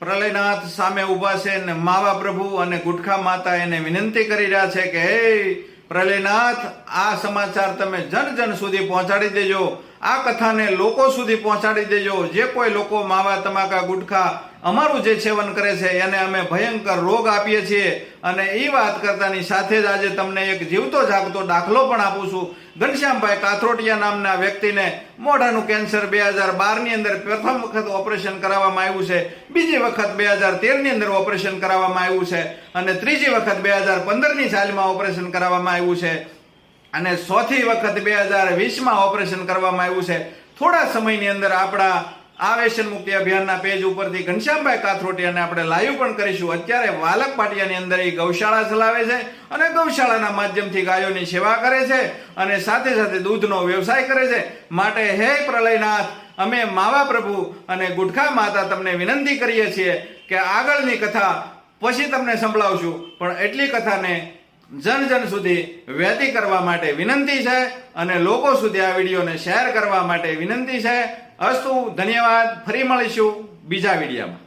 પ્રલયનાથ સામે ઊભા છે ને માવા પ્રભુ અને ગુટખા માતા એને વિનંતી કરી રહ્યા છે કે હે પ્રલયનાથ, આ સમાચાર તમે જન જન સુધી પહોંચાડી દેજો, આ કથાને લોકો સુધી પહોંચાડી દેજો. જે કોઈ લોકો માવા તમાકા ગુટખા અમારું જે સેવન કરે છે એને અમે ભયંકર રોગ આપીએ છીએ. અને એ વાત કરતાની સાથે જ આજે તમને એક જીવતો જાગતો દાખલો પણ આપું છું. ઘનશ્યામભાઈ કાથરોટિયા નામના વ્યક્તિને મોઢાનું કેન્સર 2012 ની અંદર પ્રથમ વખત ઓપરેશન કરાવવામાં આવ્યું છે, બીજી વખત 2013 ની અંદર ઓપરેશન કરાવવામાં આવ્યું છે અને ત્રીજી વખત 2015 ની સાલમાં ઓપરેશન કરાવવામાં આવ્યું છે અને ચોથી વખત 2020માં ઓપરેશન કરવામાં આવ્યું છે. થોડા સમયની અંદર આપણા આ વ્યસન મુક્તિ અભિયાનના પેજ ઉપરથી ઘનશ્યામભાઈ કાથરોટિયાને આપણે લાઈવ પણ કરીશું. અત્યારે વાલક પાટિયાની અંદર એ ગૌશાળા ચલાવે છે અને ગૌશાળાના માધ્યમથી ગાયોની સેવા કરે છે અને સાથે સાથે દૂધનો વ્યવસાય કરે છે. માટે હે પ્રલયનાથ, અમે માવા પ્રભુ અને ગુટખા માતા તમને વિનંતી કરીએ છીએ કે આગળની કથા પછી તમને સંભળાવશું, પણ એટલી કથાને જન જન સુધી વહેતી કરવા માટે વિનંતી છે અને લોકો સુધી આ વિડીયોને શેર કરવા માટે વિનંતી છે. અસ્તુ, ધન્યવાદ. ફરી મળીશું બીજા વિડીયોમાં.